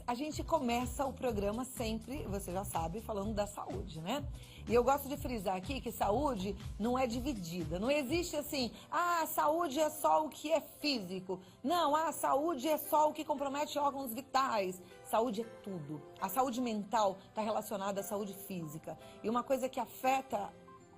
a gente começa o programa sempre, você já sabe, falando da saúde, né? E eu gosto de frisar aqui que saúde não é dividida. Não existe assim, saúde é só o que é físico. Não, saúde é só o que compromete órgãos vitais. Saúde é tudo. A saúde mental está relacionada à saúde física. E uma coisa que afeta,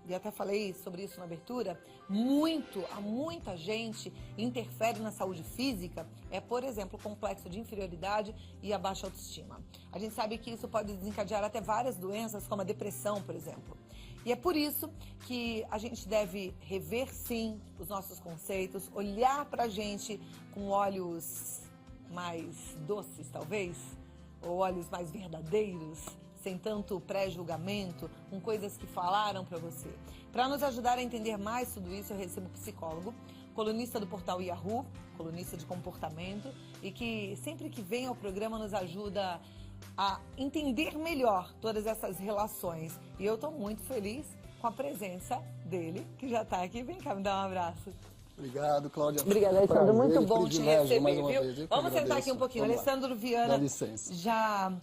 e até falei sobre isso na abertura, muita gente interfere na saúde física, por exemplo, o complexo de inferioridade e a baixa autoestima. A gente sabe que isso pode desencadear até várias doenças, como a depressão, por exemplo. E é por isso que a gente deve rever, sim, os nossos conceitos, olhar pra gente com olhos mais doces, talvez, ou olhos mais verdadeiros, sem tanto pré-julgamento, com coisas que falaram para você. Para nos ajudar a entender mais tudo isso, eu recebo um psicólogo, colunista do portal Yahoo, colunista de comportamento, e que sempre que vem ao programa nos ajuda a entender melhor todas essas relações. E eu estou muito feliz com a presença dele, que já está aqui. Vem cá, me dá um abraço. Obrigado, Cláudia. Obrigada, Alessandro. Muito bom te receber, viu? Vamos sentar aqui um pouquinho. Vamos Alessandro lá. Viana Dá licença. já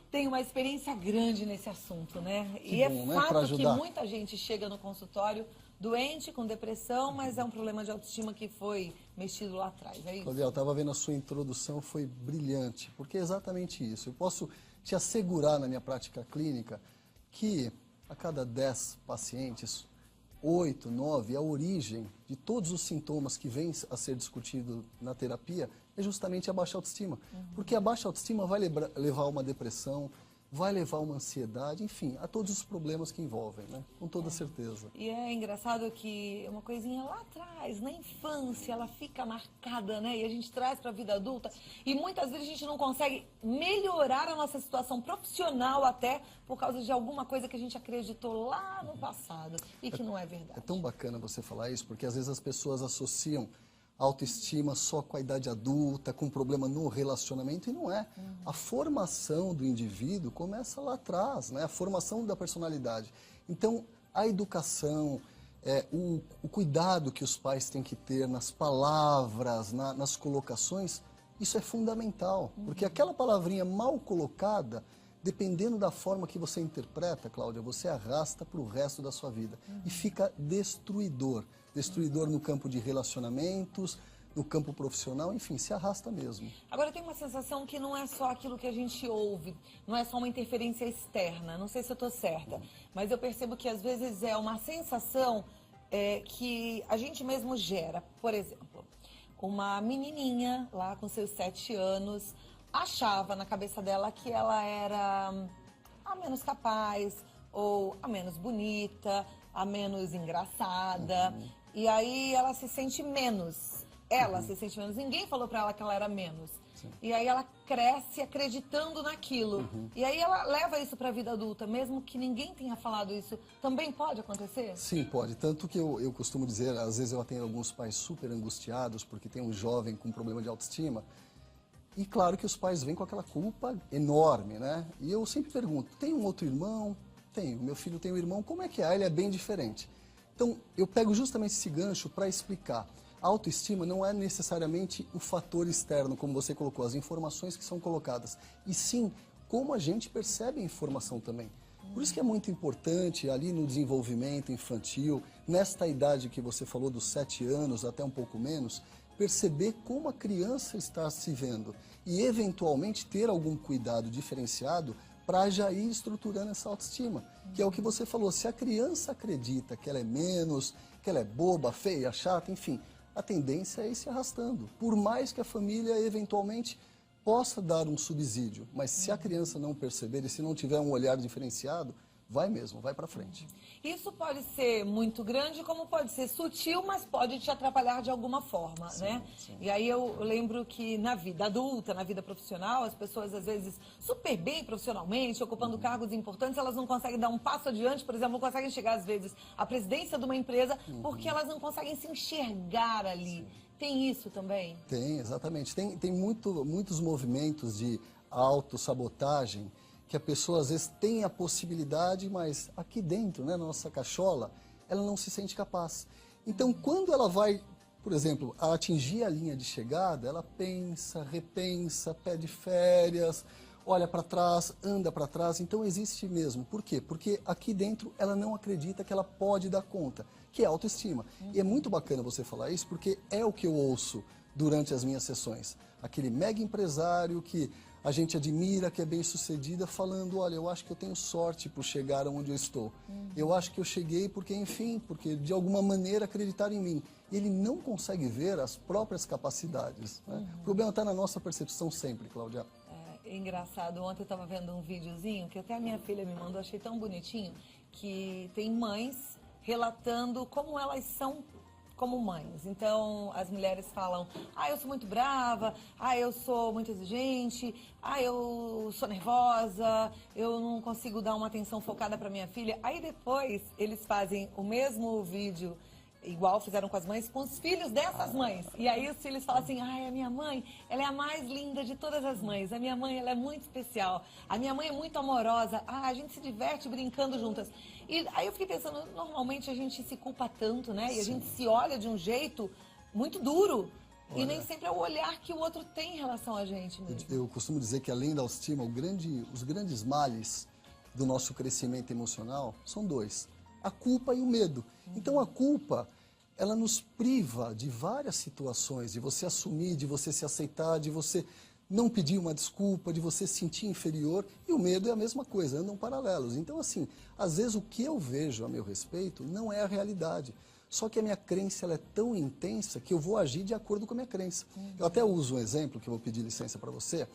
tem uma experiência grande nesse assunto, né? Que e bom, é né? fato que muita gente chega no consultório doente, com depressão, mas é um problema de autoestima que foi mexido lá atrás, é isso? Cláudia, eu estava vendo a sua introdução, foi brilhante, porque é exatamente isso. Eu posso te assegurar na minha prática clínica que a cada 10 pacientes, 8, 9, a origem de todos os sintomas que vêm a ser discutido na terapia é justamente a baixa autoestima. Porque a baixa autoestima vai levar a uma depressão, vai levar a uma ansiedade, enfim, a todos os problemas que envolvem, né? Com toda certeza. E é engraçado que uma coisinha lá atrás, na infância, ela fica marcada, né? E a gente traz para a vida adulta. E muitas vezes a gente não consegue melhorar a nossa situação profissional até por causa de alguma coisa que a gente acreditou lá no passado e que não é verdade. É tão bacana você falar isso, porque às vezes as pessoas associam autoestima só com a idade adulta, com problema no relacionamento, e não é. A formação do indivíduo começa lá atrás, né? A formação da personalidade. Então, a educação, o cuidado que os pais têm que ter nas palavras, nas colocações, isso é fundamental. Porque aquela palavrinha mal colocada, dependendo da forma que você interpreta, Cláudia, você arrasta para o resto da sua vida. E fica destruidor. Destruidor no campo de relacionamentos, no campo profissional, enfim, se arrasta mesmo. Agora tem uma sensação que não é só aquilo que a gente ouve, não é só uma interferência externa, não sei se eu estou certa, mas eu percebo que às vezes é uma sensação que a gente mesmo gera. Por exemplo, uma menininha lá com seus 7 anos achava na cabeça dela que ela era a menos capaz, ou a menos bonita, a menos engraçada, e aí ela se sente menos. Ela se sente menos. Ninguém falou pra ela que ela era menos. Sim. E aí ela cresce acreditando naquilo. E aí ela leva isso pra vida adulta, mesmo que ninguém tenha falado isso. Também pode acontecer? Sim, pode. Tanto que eu costumo dizer, às vezes eu atendo alguns pais super angustiados porque tem um jovem com problema de autoestima. E claro que os pais vêm com aquela culpa enorme, né? E eu sempre pergunto, tem um outro irmão? Tenho. Meu filho tem um irmão, como é que é? Ele é bem diferente. Então, eu pego justamente esse gancho para explicar. A autoestima não é necessariamente o fator externo, como você colocou, as informações que são colocadas. E sim, como a gente percebe a informação também. Por isso que é muito importante, ali no desenvolvimento infantil, nesta idade que você falou, dos 7 anos até um pouco menos, perceber como a criança está se vendo. E, eventualmente, ter algum cuidado diferenciado para já ir estruturando essa autoestima, que é o que você falou. Se a criança acredita que ela é menos, que ela é boba, feia, chata, enfim, a tendência é ir se arrastando. Por mais que a família, eventualmente, possa dar um subsídio, mas se a criança não perceber e se não tiver um olhar diferenciado, vai mesmo, vai para frente. Isso pode ser muito grande, como pode ser sutil, mas pode te atrapalhar de alguma forma, né? Sim. E aí eu lembro que na vida adulta, na vida profissional, as pessoas às vezes super bem profissionalmente, ocupando cargos importantes, elas não conseguem dar um passo adiante, por exemplo, não conseguem chegar às vezes à presidência de uma empresa, porque elas não conseguem se enxergar ali. Tem isso também? Tem, exatamente. Tem muitos movimentos de autossabotagem que a pessoa às vezes tem a possibilidade, mas aqui dentro, né, na nossa cachola, ela não se sente capaz. Então, quando ela vai, por exemplo, a atingir a linha de chegada, ela pensa, repensa, pede férias, olha para trás, anda para trás. Então existe mesmo. Por quê? Porque aqui dentro ela não acredita que ela pode dar conta, que é autoestima. E é muito bacana você falar isso, porque é o que eu ouço durante as minhas sessões. Aquele mega empresário que a gente admira, que é bem sucedida, falando, olha, eu acho que eu tenho sorte por chegar onde eu estou. Eu acho que eu cheguei porque, enfim, porque de alguma maneira acreditaram em mim. E ele não consegue ver as próprias capacidades. Né? O problema está na nossa percepção sempre, Cláudia. É engraçado, ontem eu estava vendo um videozinho que até a minha filha me mandou, achei tão bonitinho, que tem mães relatando como elas são como mães. Então, as mulheres falam, eu sou muito brava, eu sou muito exigente, eu sou nervosa, eu não consigo dar uma atenção focada para minha filha. Aí depois, eles fazem o mesmo vídeo, igual fizeram com as mães, com os filhos dessas mães. E aí os filhos falam assim, a minha mãe, ela é a mais linda de todas as mães. A minha mãe, ela é muito especial. A minha mãe é muito amorosa. A gente se diverte brincando juntas. E aí eu fiquei pensando, normalmente a gente se culpa tanto, né? E a gente se olha de um jeito muito duro. Olha, e nem sempre é o olhar que o outro tem em relação a gente mesmo. Eu costumo dizer que além da autoestima, os grandes males do nosso crescimento emocional são dois. A culpa e o medo. Então a culpa, ela nos priva de várias situações, de você assumir, de você se aceitar, de você não pedir uma desculpa, de você se sentir inferior. E o medo é a mesma coisa, andam paralelos. Então assim, às vezes o que eu vejo a meu respeito não é a realidade. Só que a minha crença ela é tão intensa que eu vou agir de acordo com a minha crença. Eu até uso um exemplo, que eu vou pedir licença para você.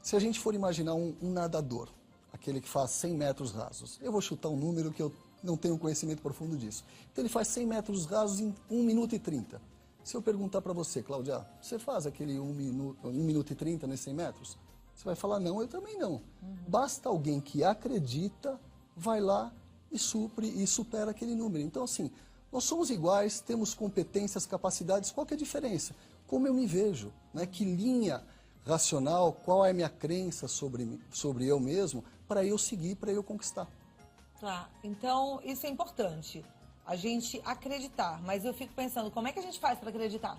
Se a gente for imaginar um nadador, aquele que faz 100 metros rasos, eu vou chutar um número que eu não tenho conhecimento profundo disso. Então ele faz 100 metros rasos em 1 minuto e 30. Se eu perguntar para você, Cláudia, você faz aquele 1 minuto e 30 nesses 100 metros? Você vai falar, não, eu também não. Basta alguém que acredita, vai lá e supre e supera aquele número. Então assim, nós somos iguais, temos competências, capacidades, qual que é a diferença? Como eu me vejo, né? Que linha racional, qual é a minha crença sobre eu mesmo, para eu seguir, para eu conquistar. Tá, então isso é importante, a gente acreditar, mas eu fico pensando, como é que a gente faz para acreditar?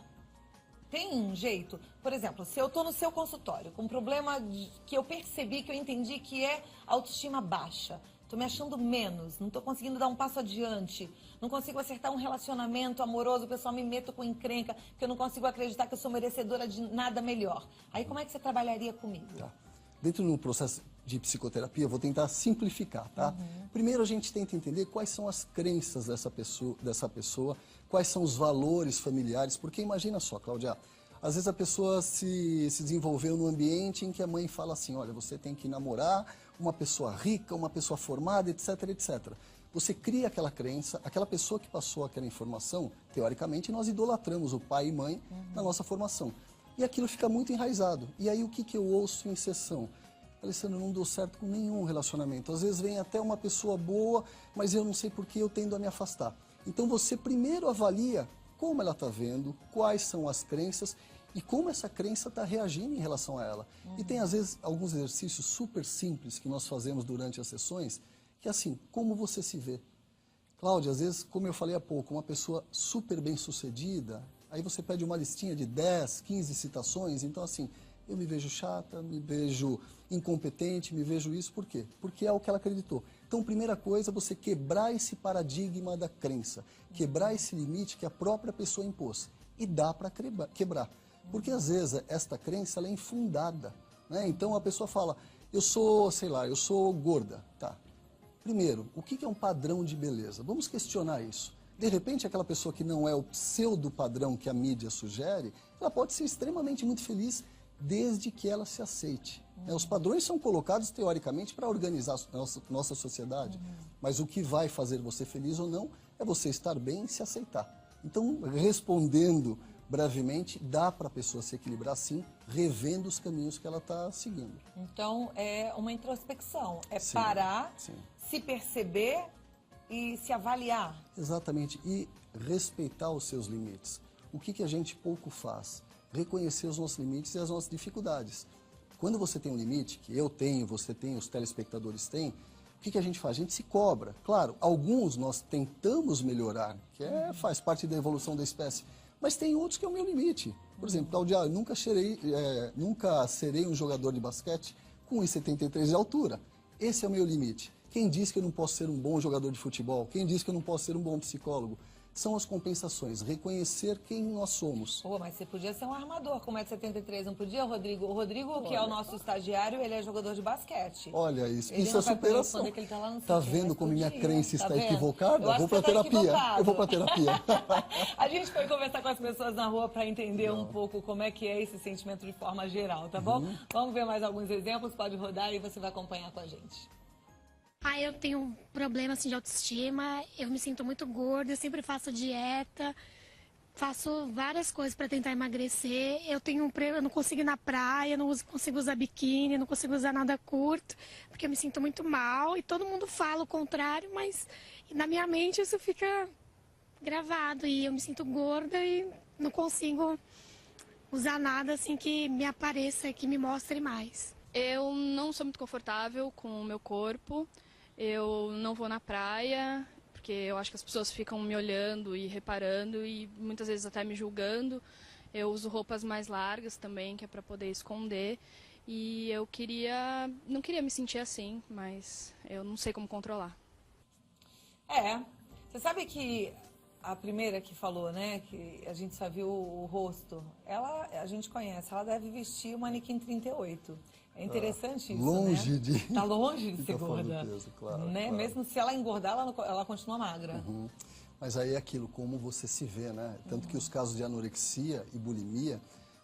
Tem um jeito? Por exemplo, se eu estou no seu consultório com um problema que eu percebi, que eu entendi que é autoestima baixa, estou me achando menos, não estou conseguindo dar um passo adiante, não consigo acertar um relacionamento amoroso, o pessoal me mete com encrenca, que eu não consigo acreditar que eu sou merecedora de nada melhor. Aí como é que você trabalharia comigo? Tá. Dentro do processo de psicoterapia, eu vou tentar simplificar, tá? Primeiro a gente tenta entender quais são as crenças dessa pessoa, quais são os valores familiares, porque imagina só, Cláudia, às vezes a pessoa se desenvolveu num ambiente em que a mãe fala assim, olha, você tem que namorar uma pessoa rica, uma pessoa formada, etc, etc. Você cria aquela crença, aquela pessoa que passou aquela informação, teoricamente nós idolatramos o pai e mãe na nossa formação. E aquilo fica muito enraizado. E aí o que eu ouço em sessão? Alessandro, não deu certo com nenhum relacionamento. Às vezes vem até uma pessoa boa, mas eu não sei por que eu tendo a me afastar. Então você primeiro avalia como ela está vendo, quais são as crenças e como essa crença está reagindo em relação a ela. E tem às vezes alguns exercícios super simples que nós fazemos durante as sessões, que é assim, como você se vê. Cláudia, às vezes, como eu falei há pouco, uma pessoa super bem sucedida, aí você pede uma listinha de 10, 15 citações, então assim, eu me vejo chata, me vejo incompetente, me vejo isso, por quê? Porque é o que ela acreditou. Então, primeira coisa, você quebrar esse paradigma da crença, quebrar esse limite que a própria pessoa impôs. E dá para quebrar. Porque às vezes esta crença ela é infundada, né? Então a pessoa fala, eu sou, sei lá, eu sou gorda, tá? Primeiro, o que é um padrão de beleza? Vamos questionar isso. De repente, aquela pessoa que não é o pseudo padrão que a mídia sugere, ela pode ser extremamente muito feliz desde que ela se aceite. Os padrões são colocados, teoricamente, para organizar a nossa sociedade. Mas o que vai fazer você feliz ou não é você estar bem e se aceitar. Então, respondendo brevemente, dá para a pessoa se equilibrar sim, revendo os caminhos que ela está seguindo. Então, é uma introspecção. É Sim, parar, sim. se perceber e se avaliar. Exatamente. E respeitar os seus limites. O que a gente pouco faz? Reconhecer os nossos limites e as nossas dificuldades. Quando você tem um limite, que eu tenho, você tem, os telespectadores têm, o que a gente faz? A gente se cobra. Claro, alguns nós tentamos melhorar, que faz parte da evolução da espécie, mas tem outros que é o meu limite. Por exemplo, Cláudia, nunca serei um jogador de basquete com 1,73 de altura. Esse é o meu limite. Quem diz que eu não posso ser um bom jogador de futebol? Quem diz que eu não posso ser um bom psicólogo? São as compensações, reconhecer quem nós somos. Pô, mas você podia ser um armador com 1,73 m, não podia, Rodrigo? O Rodrigo, que é o nosso estagiário, ele é jogador de basquete. Olha, isso Ele é não vai poder superação. responder que ele tá lá no Tá sítio, vendo mas como minha podia, crença tá está vendo? equivocada? Eu acho Vou que para você tá terapia. equivocado. Eu vou para terapia. A gente foi conversar com as pessoas na rua para entender um pouco como é que é esse sentimento de forma geral, tá bom? Vamos ver mais alguns exemplos, pode rodar e você vai acompanhar com a gente. Eu tenho um problema assim, de autoestima, eu me sinto muito gorda, eu sempre faço dieta, faço várias coisas para tentar emagrecer. Eu não consigo ir na praia, consigo usar biquíni, não consigo usar nada curto, porque eu me sinto muito mal e todo mundo fala o contrário, mas na minha mente isso fica gravado e eu me sinto gorda e não consigo usar nada assim que me apareça, que me mostre mais. Eu não sou muito confortável com o meu corpo, eu não vou na praia, porque eu acho que as pessoas ficam me olhando e reparando e muitas vezes até me julgando. Eu uso roupas mais largas também, que é para poder esconder. E não queria me sentir assim, mas eu não sei como controlar. Você sabe que a primeira que falou, né, que a gente só viu o rosto, a gente conhece, ela deve vestir o manequim 38. É interessante isso, longe né? de... Tá longe de ser Tá fora do gorda. peso, claro, Né? claro. Mesmo se ela engordar, ela continua magra. Mas aí é aquilo, como você se vê, né? Tanto que os casos de anorexia e bulimia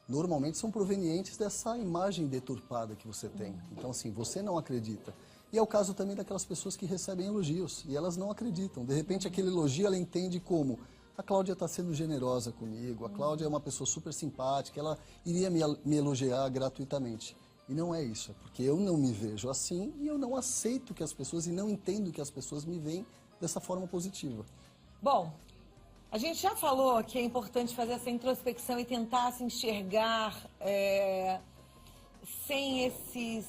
normalmente são provenientes dessa imagem deturpada que você tem. Então, assim, você não acredita. E é o caso também daquelas pessoas que recebem elogios e elas não acreditam. De repente, aquele elogio ela entende como: a Cláudia está sendo generosa comigo, a Cláudia é uma pessoa super simpática, ela iria me elogiar gratuitamente. E não é isso, é porque eu não me vejo assim e eu não aceito que as pessoas, e não entendo que as pessoas me veem dessa forma positiva. Bom, a gente já falou que é importante fazer essa introspecção e tentar se enxergar sem esse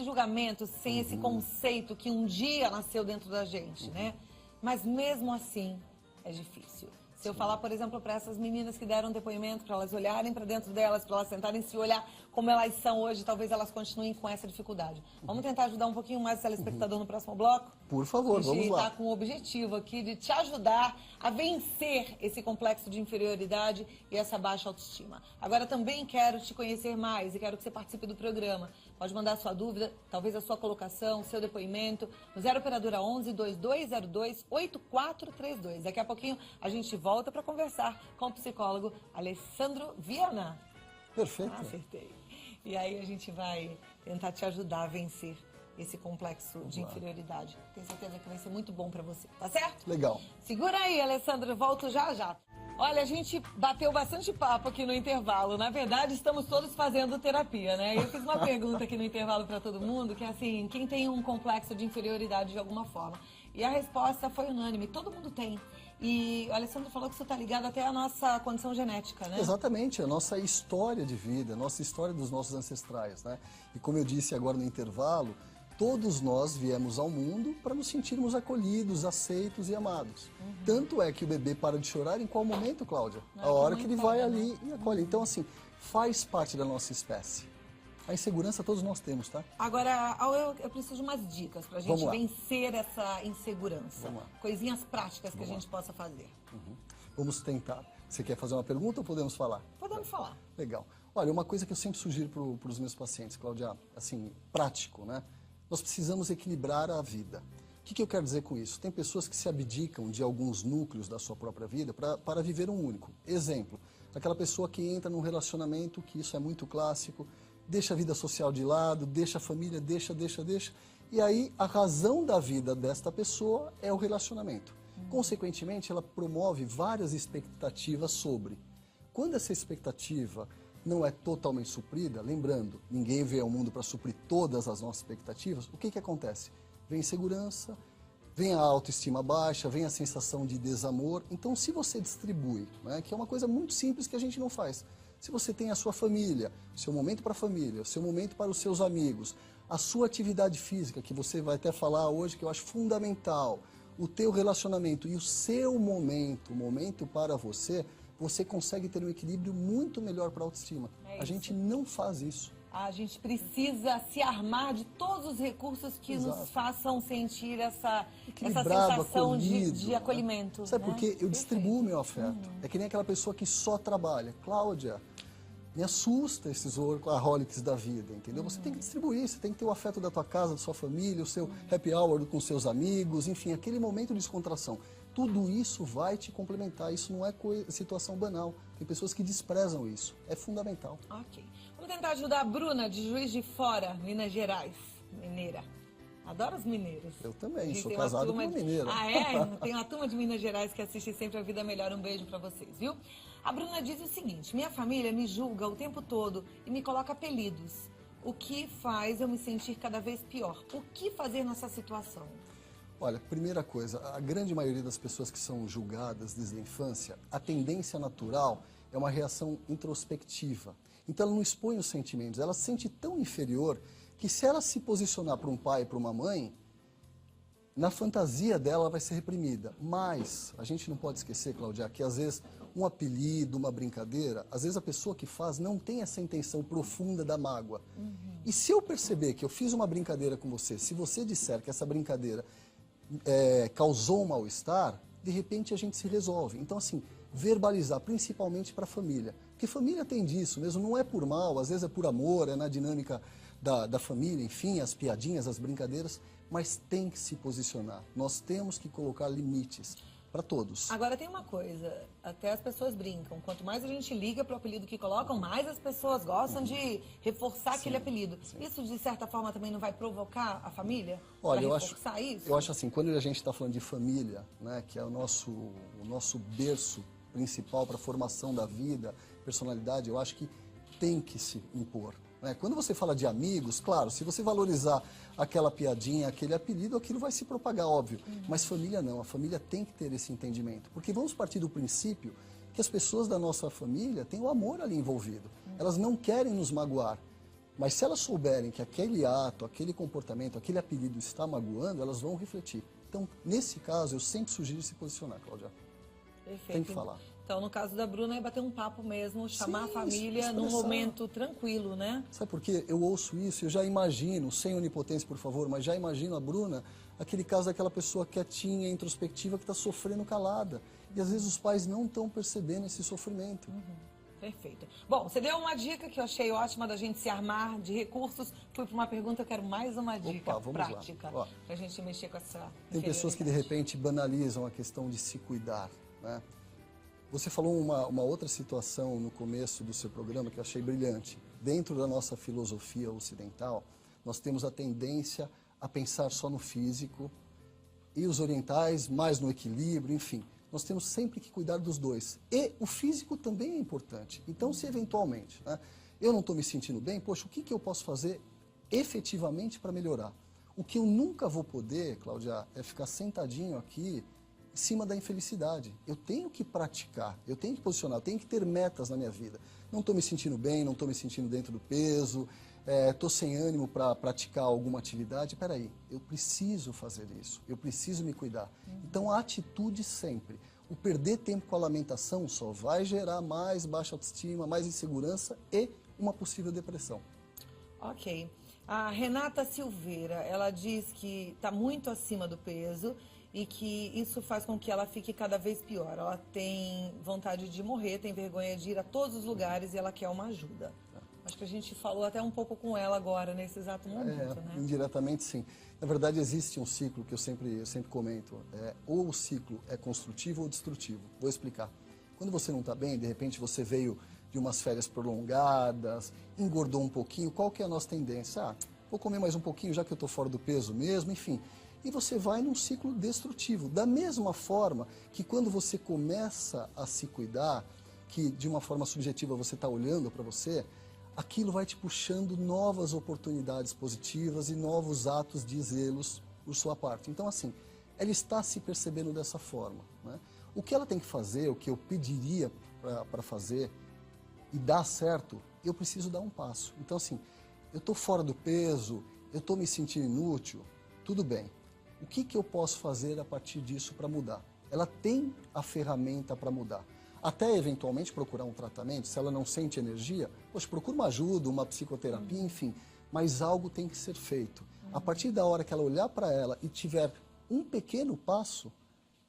julgamento, sem esse conceito que um dia nasceu dentro da gente, né? Mas mesmo assim é difícil. Se eu falar, por exemplo, para essas meninas que deram depoimento, para elas olharem para dentro delas, para elas tentarem se olhar como elas são hoje, talvez elas continuem com essa dificuldade. Vamos tentar ajudar um pouquinho mais o telespectador no próximo bloco? Por favor, vamos lá. A gente está com o objetivo aqui de te ajudar a vencer esse complexo de inferioridade e essa baixa autoestima. Agora também quero te conhecer mais e quero que você participe do programa. Pode mandar a sua dúvida, talvez a sua colocação, seu depoimento, no 0 Operadora 11 2202 8432. Daqui a pouquinho a gente volta para conversar com o psicólogo Alessandro Viana. Perfeito. Acertei. E aí a gente vai tentar te ajudar a vencer esse complexo de inferioridade. Tenho certeza que vai ser muito bom para você, tá certo? Legal. Segura aí, Alessandro, eu volto já já. Olha, a gente bateu bastante papo aqui no intervalo. Na verdade, estamos todos fazendo terapia, né? Eu fiz uma pergunta aqui no intervalo para todo mundo, que é assim, quem tem um complexo de inferioridade de alguma forma? E a resposta foi unânime, todo mundo tem. E o Alessandro falou que isso está ligado até à nossa condição genética, né? Exatamente, a nossa história de vida, a nossa história dos nossos ancestrais, né? E como eu disse agora no intervalo, todos nós viemos ao mundo para nos sentirmos acolhidos, aceitos e amados. Tanto é que o bebê para de chorar em qual momento, Cláudia? A hora que ele vai ali e acolhe. Então, assim, faz parte da nossa espécie. A insegurança todos nós temos, tá? Agora, eu preciso de umas dicas pra gente vencer essa insegurança. Vamos lá. Coisinhas práticas que a gente possa fazer. Vamos tentar. Você quer fazer uma pergunta ou podemos falar? Podemos falar. Legal. Olha, uma coisa que eu sempre sugiro para os meus pacientes, Cláudia, assim, prático, né? Nós precisamos equilibrar a vida. O que eu quero dizer com isso? Tem pessoas que se abdicam de alguns núcleos da sua própria vida para viver um único. Exemplo, aquela pessoa que entra num relacionamento, que isso é muito clássico, deixa a vida social de lado, deixa a família, deixa. E aí a razão da vida desta pessoa é o relacionamento. Consequentemente, ela promove várias expectativas sobre. Quando essa expectativa não é totalmente suprida, lembrando, ninguém veio ao mundo para suprir todas as nossas expectativas, o que acontece? Vem insegurança, vem a autoestima baixa, vem a sensação de desamor. Então, se você distribui, né, que é uma coisa muito simples que a gente não faz, se você tem a sua família, o seu momento para a família, o seu momento para os seus amigos, a sua atividade física, que você vai até falar hoje, que eu acho fundamental, o teu relacionamento e o seu momento, o momento para você, você consegue ter um equilíbrio muito melhor para a autoestima. A gente não faz isso. a gente precisa se armar de todos os recursos que Exato. nos façam sentir essa Equilibrado, sensação de acolhido, né? acolhimento. Sabe né? por quê? Eu distribuo meu afeto. Uhum. É que nem aquela pessoa que só trabalha. Cláudia, me assusta esses workaholics da vida, entendeu? Você tem que distribuir, você tem que ter o afeto da tua casa, da sua família, o seu happy hour com seus amigos, enfim, aquele momento de descontração. Tudo isso vai te complementar, isso não é situação banal. Tem pessoas que desprezam isso, é fundamental. Ok. Vamos tentar ajudar a Bruna, de Juiz de Fora, Minas Gerais. Mineira. Adoro os mineiros. Eu também, Gente, sou tem uma casado com turma uma mineira. Ah, é? Tem uma turma de Minas Gerais que assiste sempre a Vida Melhor. Um beijo pra vocês, viu? A Bruna diz o seguinte: minha família me julga o tempo todo e me coloca apelidos, o que faz eu me sentir cada vez pior. O que fazer nessa situação? Olha, primeira coisa, a grande maioria das pessoas que são julgadas desde a infância, a tendência natural é uma reação introspectiva. Então ela não expõe os sentimentos, ela se sente tão inferior que se ela se posicionar para um pai e para uma mãe, na fantasia dela ela vai ser reprimida. Mas a gente não pode esquecer, Cláudia, que às vezes um apelido, uma brincadeira, às vezes a pessoa que faz não tem essa intenção profunda da mágoa. E se eu perceber que eu fiz uma brincadeira com você, se você disser que essa brincadeira causou um mal-estar, de repente a gente se resolve. Então, assim, verbalizar, principalmente para a família. Porque família tem disso mesmo, não é por mal, às vezes é por amor, é na dinâmica da família, enfim, as piadinhas, as brincadeiras, mas tem que se posicionar. Nós temos que colocar limites para todos. Agora tem uma coisa, até as pessoas brincam. Quanto mais a gente liga para o apelido que colocam, mais as pessoas gostam de reforçar aquele apelido. Isso, de certa forma, também não vai provocar a família? Olha, pra eu reforçar isso? acho assim, quando a gente está falando de família, né, que é o nosso berço principal para a formação da vida, personalidade, eu acho que tem que se impor. Né? Quando você fala de amigos, claro, se você valorizar aquela piadinha, aquele apelido, aquilo vai se propagar, óbvio. Mas família não, a família tem que ter esse entendimento. Porque vamos partir do princípio que as pessoas da nossa família têm o amor ali envolvido. Elas não querem nos magoar. Mas se elas souberem que aquele ato, aquele comportamento, aquele apelido está magoando, elas vão refletir. Então, nesse caso, eu sempre sugiro se posicionar, Cláudia. Perfeito. Tem que falar. Então, no caso da Bruna, é bater um papo mesmo, chamar a Sim, família num expressar. momento tranquilo, né? Sabe por quê? Eu ouço isso, eu já imagino, sem onipotência, por favor, mas já imagino a Bruna, aquele caso daquela pessoa quietinha, introspectiva, que está sofrendo calada. E às vezes os pais não estão percebendo esse sofrimento. Perfeito. Bom, você deu uma dica que eu achei ótima da gente se armar de recursos. Fui para uma pergunta, eu quero mais uma dica Vamos lá. prática Ó, para a gente mexer com essa tem pessoas que de repente banalizam a questão de se cuidar, né? Você falou uma outra situação no começo do seu programa que eu achei brilhante. Dentro da nossa filosofia ocidental, nós temos a tendência a pensar só no físico e os orientais mais no equilíbrio, enfim. Nós temos sempre que cuidar dos dois. E o físico também é importante. Então, se eventualmente, né, eu não estou me sentindo bem, poxa, o que eu posso fazer efetivamente para melhorar? O que eu nunca vou poder, Cláudia, é ficar sentadinho aqui em cima da infelicidade. Eu tenho que praticar, eu tenho que posicionar, eu tenho que ter metas na minha vida. Não estou me sentindo bem, não estou me sentindo dentro do peso, estou sem ânimo para praticar alguma atividade. Espera aí, eu preciso fazer isso, eu preciso me cuidar. Então, a atitude sempre. O perder tempo com a lamentação só vai gerar mais baixa autoestima, mais insegurança e uma possível depressão. Ok. A Renata Silveira, ela diz que está muito acima do peso e que isso faz com que ela fique cada vez pior. Ela tem vontade de morrer, tem vergonha de ir a todos os lugares e ela quer uma ajuda. Acho que a gente falou até um pouco com ela agora, nesse exato momento, né? Indiretamente, sim. Na verdade, existe um ciclo que eu sempre comento. Ou o ciclo é construtivo ou destrutivo. Vou explicar. Quando você não está bem, de repente você veio de umas férias prolongadas, engordou um pouquinho, qual que é a nossa tendência? Vou comer mais um pouquinho, já que eu estou fora do peso mesmo, enfim. E você vai num ciclo destrutivo. Da mesma forma que quando você começa a se cuidar, que de uma forma subjetiva você está olhando para você, aquilo vai te puxando novas oportunidades positivas e novos atos de zelos por sua parte. Então, assim, ela está se percebendo dessa forma, né? O que ela tem que fazer, o que eu pediria para fazer e dar certo, eu preciso dar um passo. Então, assim, eu estou fora do peso, eu estou me sentindo inútil, tudo bem. O que eu posso fazer a partir disso para mudar? Ela tem a ferramenta para mudar. até eventualmente procurar um tratamento, se ela não sente energia, poxa, procura uma ajuda, uma psicoterapia, enfim, mas algo tem que ser feito. A partir da hora que ela olhar para ela e tiver um pequeno passo,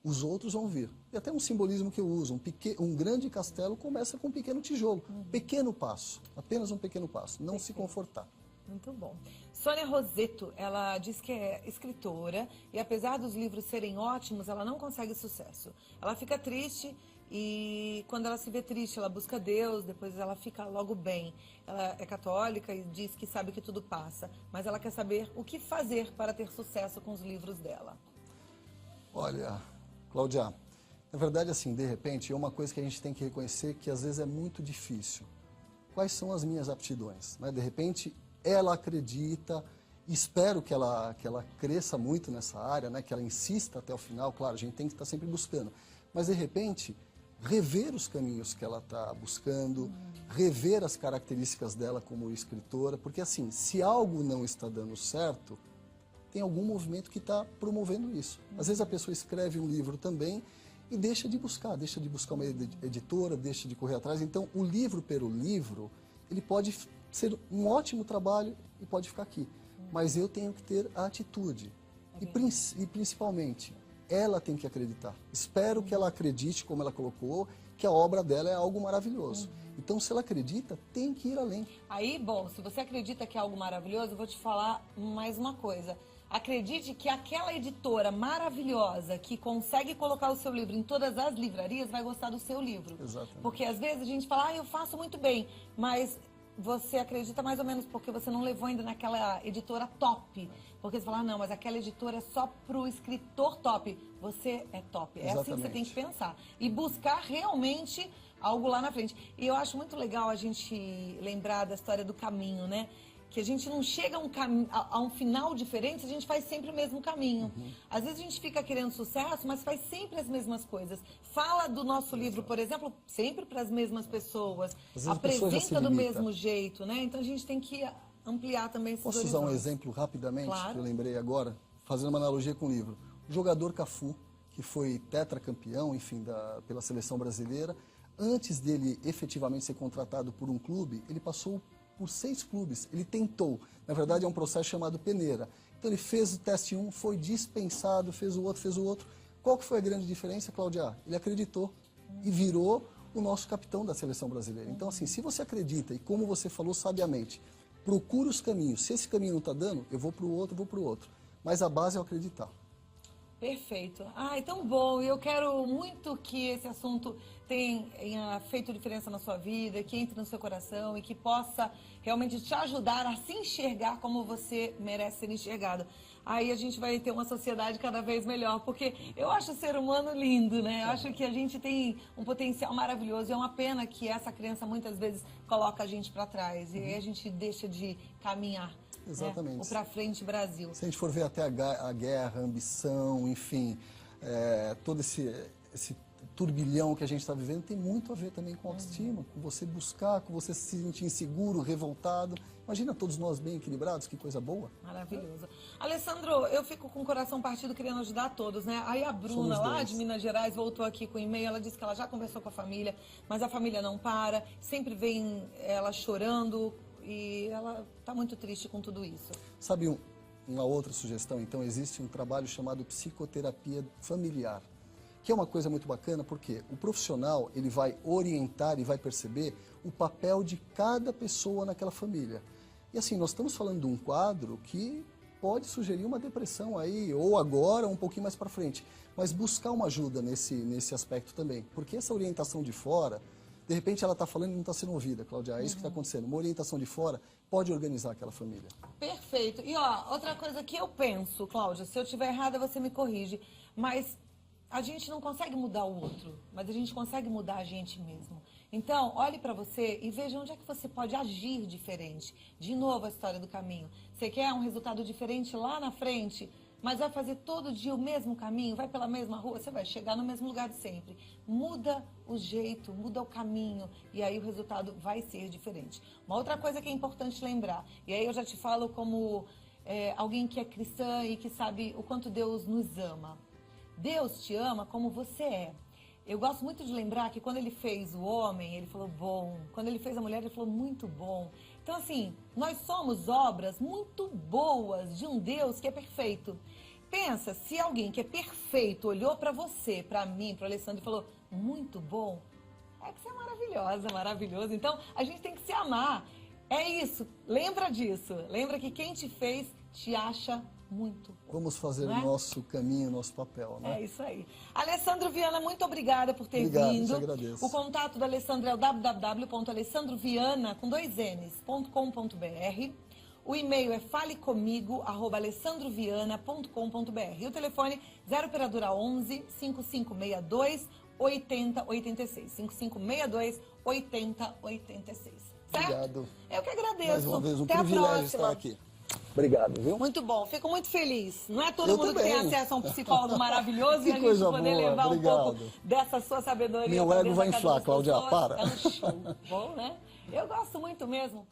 os outros vão vir. E até um simbolismo que eu uso, um grande castelo começa com um pequeno tijolo, pequeno passo, apenas um pequeno passo, não se confortar. Muito bom. Sônia Rosetto, ela diz que é escritora e apesar dos livros serem ótimos, ela não consegue sucesso. Ela fica triste e quando ela se vê triste, ela busca Deus, depois ela fica logo bem. Ela é católica e diz que sabe que tudo passa, mas ela quer saber o que fazer para ter sucesso com os livros dela. Olha, Cláudia, na verdade, assim, de repente, é uma coisa que a gente tem que reconhecer que às vezes é muito difícil. Quais são as minhas aptidões? Né? De repente, ela acredita, espero que ela cresça muito nessa área, né? Que ela insista até o final, claro, a gente tem que estar sempre buscando. Mas, de repente, rever os caminhos que ela está buscando, rever as características dela como escritora, porque, assim, se algo não está dando certo, tem algum movimento que está promovendo isso. Às vezes a pessoa escreve um livro também e deixa de buscar uma editora, deixa de correr atrás. Então, o livro pelo livro, ele pode ser um ótimo trabalho e pode ficar aqui. Mas eu tenho que ter a atitude. E principalmente, ela tem que acreditar. Espero que ela acredite, como ela colocou, que a obra dela é algo maravilhoso. Então, se ela acredita, tem que ir além. Aí, bom, se você acredita que é algo maravilhoso, eu vou te falar mais uma coisa. Acredite que aquela editora maravilhosa que consegue colocar o seu livro em todas as livrarias vai gostar do seu livro. Exatamente. Porque às vezes a gente fala, eu faço muito bem, mas você acredita mais ou menos porque você não levou ainda naquela editora top. Porque você fala, não, mas aquela editora é só pro escritor top. Você é top. É assim que você tem que pensar. E buscar realmente algo lá na frente. E eu acho muito legal a gente lembrar da história do caminho, né? Que a gente não chega a um final diferente, a gente faz sempre o mesmo caminho. Às vezes a gente fica querendo sucesso, mas faz sempre as mesmas coisas. Fala do nosso livro, por exemplo, sempre para as mesmas pessoas. Apresenta do mesmo jeito, né? Então a gente tem que ampliar também esses horizontes. Posso usar um exemplo rapidamente, claro, que eu lembrei agora, fazendo uma analogia com o livro. O jogador Cafu, que foi tetracampeão, enfim, pela seleção brasileira, antes dele efetivamente ser contratado por um clube, ele passou por 6 clubes. Ele tentou. Na verdade, é um processo chamado peneira. Então, ele fez o teste 1, foi dispensado, fez o outro. Qual que foi a grande diferença, Cláudia? Ele acreditou e virou o nosso capitão da seleção brasileira. Então, assim, se você acredita e, como você falou sabiamente, procura os caminhos. Se esse caminho não está dando, eu vou para o outro. Mas a base é acreditar. Perfeito. Ai, tão bom. E eu quero muito que esse assunto tenha feito diferença na sua vida, que entre no seu coração e que possa realmente te ajudar a se enxergar como você merece ser enxergado. Aí a gente vai ter uma sociedade cada vez melhor, porque eu acho o ser humano lindo, né? Eu acho que a gente tem um potencial maravilhoso e é uma pena que essa crença muitas vezes coloca a gente para trás e aí a gente deixa de caminhar. Exatamente. Né? O Pra Frente Brasil. Se a gente for ver até a guerra, a ambição, enfim, todo esse turbilhão que a gente está vivendo tem muito a ver também com autoestima, com você buscar, com você se sentir inseguro, revoltado. Imagina todos nós bem equilibrados, que coisa boa. Maravilhoso. Alessandro, eu fico com o coração partido querendo ajudar a todos, né? Aí a Bruna, lá de Minas Gerais, voltou aqui com o e-mail, ela disse que ela já conversou com a família, mas a família não para, sempre vem ela chorando, e ela está muito triste com tudo isso. Sabe uma outra sugestão? Então, existe um trabalho chamado psicoterapia familiar, que é uma coisa muito bacana, porque o profissional ele vai orientar e vai perceber o papel de cada pessoa naquela família. E assim, nós estamos falando de um quadro que pode sugerir uma depressão aí, ou agora, ou um pouquinho mais para frente. Mas buscar uma ajuda nesse aspecto também, porque essa orientação de fora... De repente ela está falando e não está sendo ouvida, Cláudia. É isso que está acontecendo. Uma orientação de fora pode organizar aquela família. Perfeito. E ó, outra coisa que eu penso, Cláudia, se eu estiver errada você me corrige, mas a gente não consegue mudar o outro, mas a gente consegue mudar a gente mesmo. Então, olhe para você e veja onde é que você pode agir diferente. De novo a história do caminho. Você quer um resultado diferente lá na frente, mas vai fazer todo dia o mesmo caminho, vai pela mesma rua, você vai chegar no mesmo lugar de sempre. Muda o jeito, muda o caminho e aí o resultado vai ser diferente. Uma outra coisa que é importante lembrar, e aí eu já te falo como alguém que é cristã e que sabe o quanto Deus nos ama. Deus te ama como você é. Eu gosto muito de lembrar que quando ele fez o homem, ele falou bom. Quando ele fez a mulher, ele falou muito bom. Então, assim, nós somos obras muito boas de um Deus que é perfeito. Pensa, se alguém que é perfeito olhou para você, para mim, para o Alessandro e falou muito bom, é que você é maravilhosa, maravilhoso. Então, a gente tem que se amar. É isso, lembra disso. Lembra que quem te fez te acha muito. Vamos fazer Não o é? nosso caminho, o nosso papel, né? É isso aí. Alessandro Viana, muito obrigada por ter Obrigado, vindo. te agradeço. O contato do Alessandro é o www.alessandroviana.com.br. O e-mail é falecomigo@alessandroviana.com.br. E o telefone 0 operadora 11 5562 8086. 5562 8086. Certo? Obrigado. Eu que agradeço. Mais uma vez, um Até a privilégio próxima. estar aqui. Obrigado, viu? Muito bom, fico muito feliz. Não é todo Eu mundo que tem também. acesso a um psicólogo maravilhoso Que e a gente coisa poder boa, levar obrigado. um pouco dessa sua sabedoria. Meu pra ego dentro vai da casa inflar, das Cláudia, pessoas. para. É um show. Bom, né? Eu gosto muito mesmo.